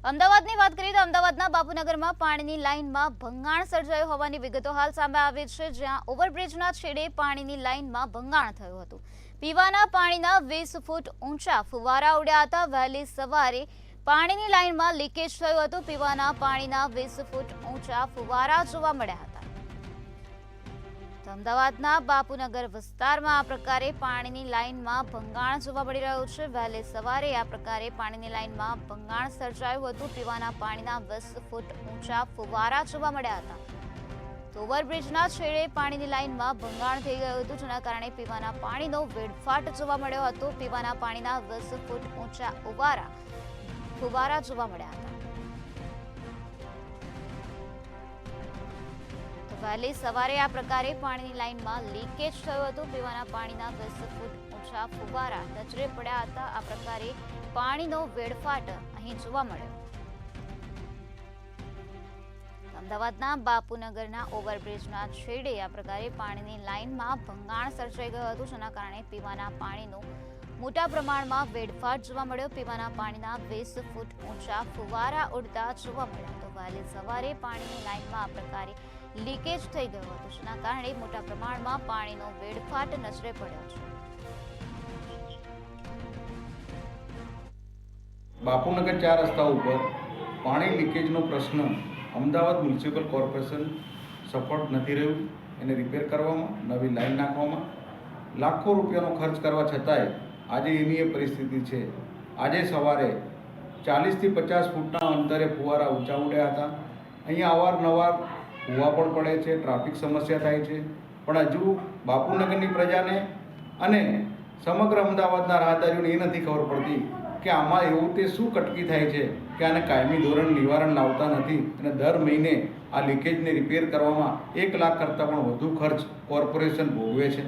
અમદાવાદની વાત કરીએ તો અમદાવાદના બાપુનગરમાં પાણીની લાઇનમાં ભંગાણ સર્જાયું હોવાની વિગતો હાલ સામે આવી છે, જ્યાં ઓવરબ્રિજના છેડે પાણીની લાઇનમાં ભંગાણ થયું હતું। પીવાના પાણીના 20 ફૂટ ઊંચા ફુવારા ઉડ્યા હતા। વહેલી સવારે પાણીની લાઇનમાં લીકેજ થયું હતું। પીવાના પાણીના 20 ફૂટ ઊંચા ફુવારા જોવા મળ્યા હતા। અમદાવાદના બાપુનગર વિસ્તારમાં આ પ્રકારે પાણીની લાઇનમાં ભંગાણ જોવા મળી રહ્યું છે। વહેલી સવારે આ પ્રકારે પાણીની લાઇનમાં ભંગાણ સર્જાયું હતું। પીવાના પાણીના 20 ફૂટ ઊંચા ફુવારા જોવા મળ્યા હતા। ઓવરબ્રિજના છેડે પાણીની લાઇનમાં ભંગાણ થઈ ગયું હતું, જેના કારણે પીવાના પાણીનો વેડફાટ જોવા મળ્યો હતો। પીવાના પાણીના 20 ફૂટ ઊંચા ફુવારા જોવા મળ્યા હતા। વહેલી સવારે આ પ્રકારે પાણીની લાઇનમાં લીકેજ થયું હતું। પીવાના પાણીના 20 ફૂટ ઊંચા ફુવારા નજરે પડ્યા હતા। આ પ્રકારે પાણીનો વેડફાટ અહીં જોવા મળ્યો। અમદાવાદના બાપુનગરના ઓવરબ્રિજના છેડે આ પ્રકારે પાણીની લાઇનમાં ભંગાણ સર્જાઈ ગયું હતું, જેના કારણે પીવાના પાણીનો મોટા પ્રમાણમાં વેડફાટ જોવા મળ્યો। પીવાના પાણીના 20 ફૂટ ઊંચા ફુવારા ઉડતા જોવા મળ્યા। તો વહેલી સવારે પાણીની લાઇનમાં આ પ્રકારે લીકેજ થઈ ગયું હતું, જેના કારણે મોટા પ્રમાણમાં પાણીનો વેડફાટ નજરે પડ્યો છે। બાપુનગર 4 રસ્તા ઉપર પાણી લીકેજનો પ્રશ્ન અમદાવાદ મ્યુનિસિપલ કોર્પોરેશન સફળ નથી રહ્યું। એને રિપેર કરવામાં, નવી લાઈન નાખવામાં લાખો રૂપિયાનો ખર્ચ કરવા છતાંય આજે એની એ પરિસ્થિતિ છે। આજે સવારે 40 થી 50 ફૂટના અંતરે ફુવારા ઊંચા ઉડ્યા હતા। અહીંયા અવારનવાર ભૂવા પણ પડે છે, ટ્રાફિક સમસ્યા થાય છે, પણ હજુ બાપુનગરની પ્રજાને અને સમગ્ર અમદાવાદના રાહદારીઓને એ નથી ખબર પડતી કે આમાં એવું તે શું કટકી થાય છે કે આને કાયમી ધોરણ નિવારણ લાવતા નથી અને દર મહિને આ લીકેજને રિપેર કરવામાં 1 લાખ કરતાં પણ વધુ ખર્ચ કોર્પોરેશન ભોગવે છે।